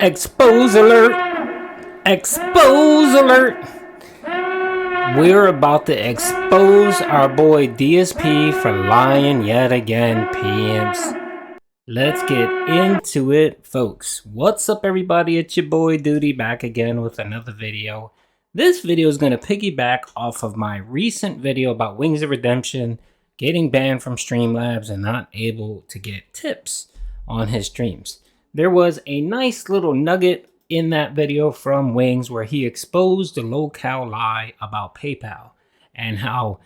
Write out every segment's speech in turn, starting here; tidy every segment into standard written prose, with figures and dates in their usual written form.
Expose alert! Expose alert! We're about to expose our boy DSP for lying yet again, pimps. Let's get into it, folks. What's up, everybody? It's your boy Duty back again with another video. This video is going to piggyback off of my recent video about Wings of Redemption getting banned from Streamlabs and not able to get tips on his streams. There was a nice little nugget in that video from Wings where he exposed the locale lie about PayPal and how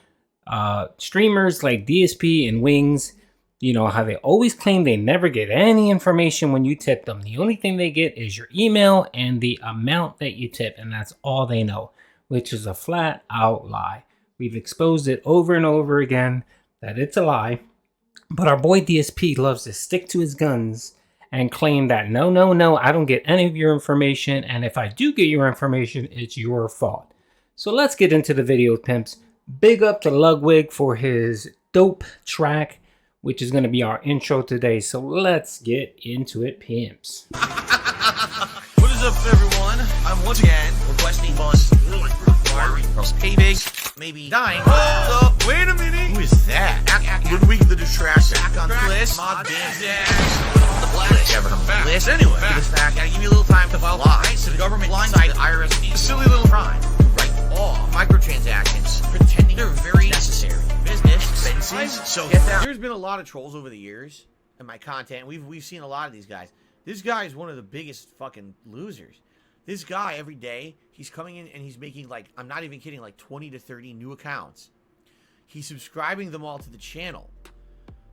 streamers like DSP and Wings, you know, how they always claim they never get any information when you tip them. The only thing they get is your email and the amount that you tip, and that's all they know, which is a flat out lie. We've exposed it over and over again that it's a lie, but our boy DSP loves to stick to his guns and claim that no, I don't get any of your information, and if I do get your information, it's your fault. So let's get into the video, pimps. Big up to Ludwig for his dope track, which is going to be our intro today. So let's get into it, pimps. What is up, everyone? I'm once again requesting funds from Payback, maybe dying. So, wait a minute. Who is that? Ludwig the Distraction. Back on Bliss. Mod Bliss. Anyway, this fact, give me a little time to file lies. So the government blindsided the IRS needs a silly little crime to write off microtransactions, pretending they're very necessary. Business expenses. So there's been a lot of trolls over the years in my content. We've seen a lot of these guys. This guy is one of the biggest fucking losers. This guy, every day, he's coming in and he's making, like, I'm not even kidding, like 20 to 30 new accounts. He's subscribing them all to the channel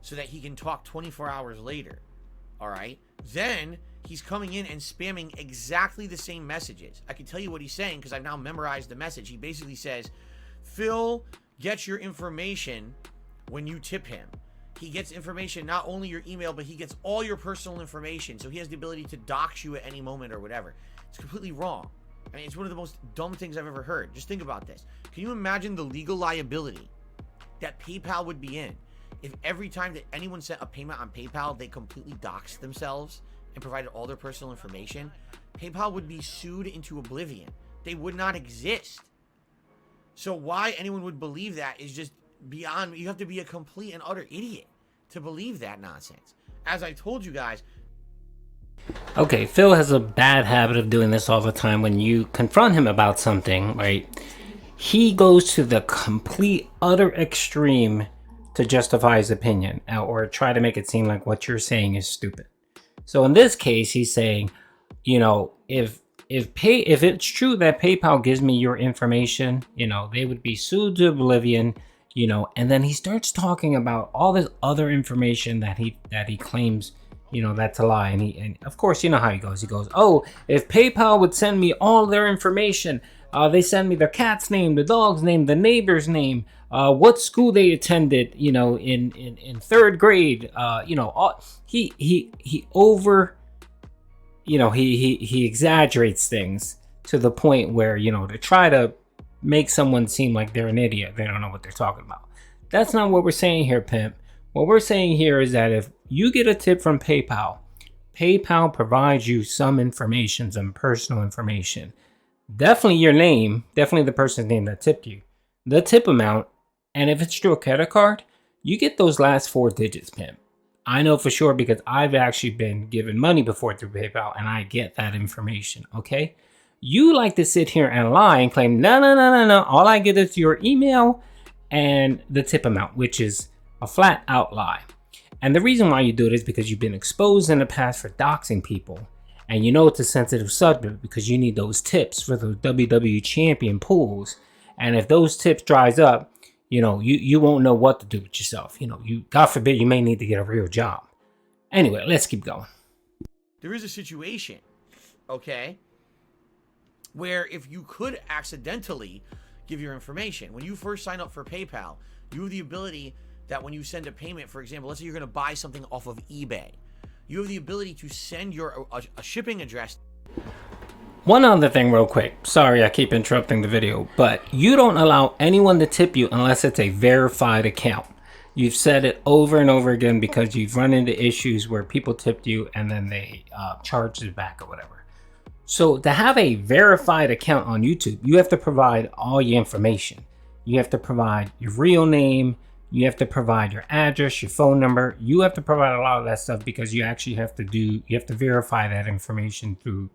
so that he can talk 24 hours later. All right? Then he's coming in and spamming exactly the same messages. I can tell you what he's saying because I've now memorized the message. He basically says, Phil gets your information when you tip him. He gets information, not only your email, but he gets all your personal information. So he has the ability to dox you at any moment or whatever. It's completely wrong. I mean, it's one of the most dumb things I've ever heard. Just think about this. Can you imagine the legal liability that PayPal would be in if every time that anyone sent a payment on PayPal, they completely doxed themselves and provided all their personal information? PayPal would be sued into oblivion. They would not exist. So why anyone would believe that is just beyond. You have to be a complete and utter idiot to believe that nonsense. As I told you guys. Okay, Phil has a bad habit of doing this all the time. When you confront him about something, right, he goes to the complete utter extreme to justify his opinion or try to make it seem like what you're saying is stupid. So in this case, he's saying, you know, if it's true that PayPal gives me your information, you know, they would be sued to oblivion, you know. And then he starts talking about all this other information that he claims, you know, that's a lie. And of course, you know how he goes. He goes, oh, if PayPal would send me all their information, they send me their cat's name, the dog's name, the neighbor's name, what school they attended, you know, in third grade, you know, he exaggerates things to the point where, you know, to try to make someone seem like they're an idiot. They don't know what they're talking about. That's not what we're saying here, pimp. What we're saying here is that if you get a tip from PayPal, PayPal provides you some information, some personal information. Definitely your name, definitely the person's name that tipped you, the tip amount, and if it's through a credit card, you get those last 4 digits, pimp. I know for sure because I've actually been given money before through PayPal and I get that information, okay? You like to sit here and lie and claim, no. All I get is your email and the tip amount, which is a flat out lie. And the reason why you do it is because you've been exposed in the past for doxing people. And you know it's a sensitive subject because you need those tips for the WWE champion pools. And if those tips dries up, you know, you won't know what to do with yourself. You know, God forbid, you may need to get a real job. Anyway, let's keep going. There is a situation, okay, where if you could accidentally give your information, when you first sign up for PayPal, you have the ability that when you send a payment, for example, let's say you're going to buy something off of eBay, you have the ability to send your a shipping address. One other thing real quick. Sorry, I keep interrupting the video, but you don't allow anyone to tip you unless it's a verified account. You've said it over and over again because you've run into issues where people tipped you and then they charged it back or whatever. So to have a verified account on YouTube, you have to provide all your information. You have to provide your real name. You have to provide your address, your phone number. You have to provide a lot of that stuff because you actually have to verify that information through,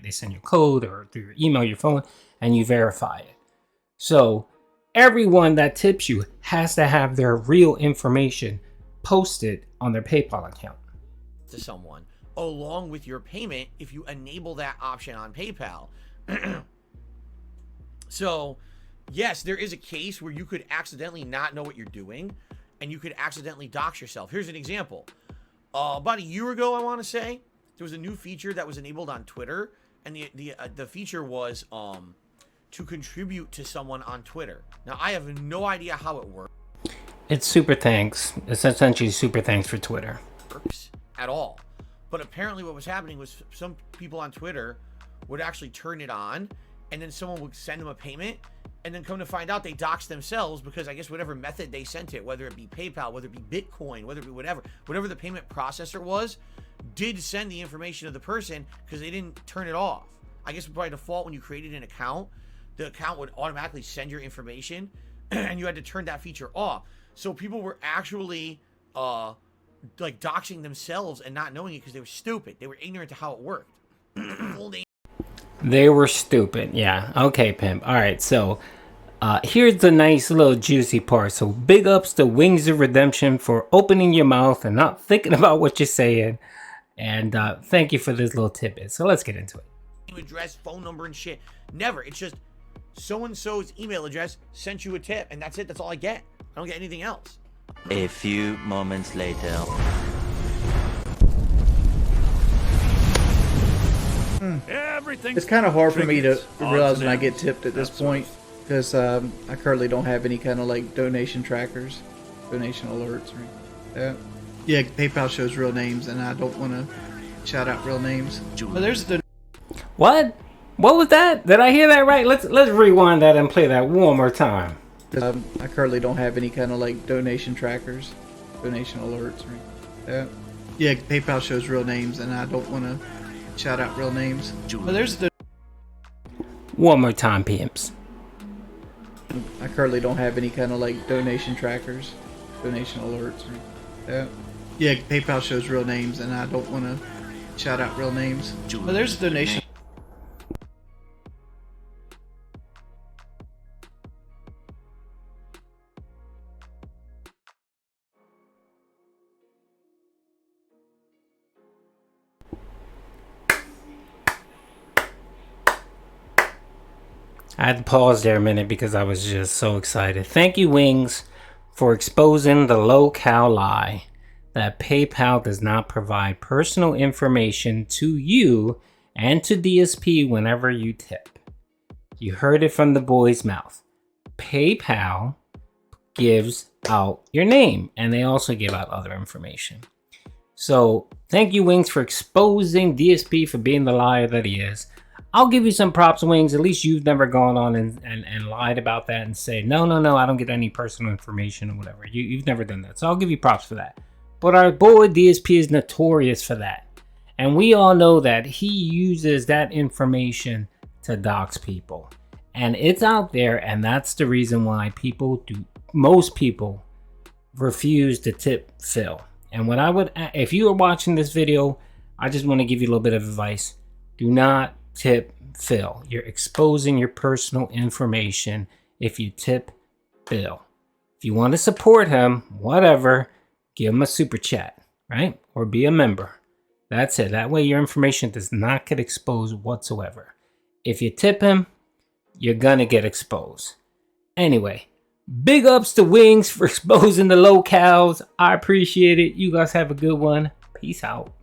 they send you a code or through your email, your phone, and you verify it. So everyone that tips you has to have their real information posted on their PayPal account to someone along with your payment if you enable that option on PayPal. So yes, there is a case where you could accidentally not know what you're doing and you could accidentally dox yourself. Here's an example. About a year ago, I want to say, there was a new feature that was enabled on Twitter, and the feature was to contribute to someone on Twitter. Now, I have no idea how it works. It's super thanks. It's essentially super thanks for Twitter. At all. But apparently what was happening was some people on Twitter would actually turn it on, and then someone would send them a payment, and then come to find out they doxed themselves because I guess whatever method they sent it, whether it be PayPal, whether it be Bitcoin, whether it be whatever the payment processor was, did send the information of the person because they didn't turn it off. I guess by default, when you created an account, the account would automatically send your information and you had to turn that feature off. So people were actually like doxing themselves and not knowing it because they were stupid. They were ignorant to how it worked. They were stupid. Yeah. Okay, pimp. All right. So here's the nice little juicy part. So big ups to Wings of Redemption for opening your mouth and not thinking about what you're saying. And thank you for this little tidbit. So let's get into it. Address, phone number, and shit. Never. It's just so-and-so's email address sent you a tip, and that's it. That's all I get. I don't get anything else. A few moments later. It's kind of hard for me to realize when I get tipped at this point because I currently don't have any kind of like donation trackers, donation alerts or anything like that. Yeah, PayPal shows real names, and I don't want to shout out real names. But there's the What was that? Did I hear that right? Let's rewind that and play that one more time. I currently don't have any kind of like donation trackers, donation alerts or anything like that. Yeah, PayPal shows real names, and I don't want to shout out real names. But there's the One more time, pimps. I currently don't have any kind of like donation trackers, donation alerts or anything like that. Yeah, PayPal shows real names, and I don't want to shout out real names. But there's a donation. I had to pause there a minute because I was just so excited. Thank you, Wings, for exposing the low-cal lie that PayPal does not provide personal information to you and to DSP whenever you tip. You heard it from the boy's mouth. PayPal gives out your name, and they also give out other information. So thank you, Wings, for exposing DSP for being the liar that he is. I'll give you some props, Wings. At least you've never gone on and lied about that and said, no, I don't get any personal information or whatever. You've never done that. So I'll give you props for that. But our boy DSP is notorious for that. And we all know that he uses that information to dox people. And it's out there, and that's the reason why most people refuse to tip Phil. And what I would, if you are watching this video, I just want to give you a little bit of advice. Do not tip Phil. You're exposing your personal information if you tip Phil. If you want to support him, whatever, give him a super chat, right? Or be a member. That's it. That way your information does not get exposed whatsoever. If you tip him, you're gonna get exposed. Anyway, big ups to Wings for exposing the low cows. I appreciate it. You guys have a good one. Peace out.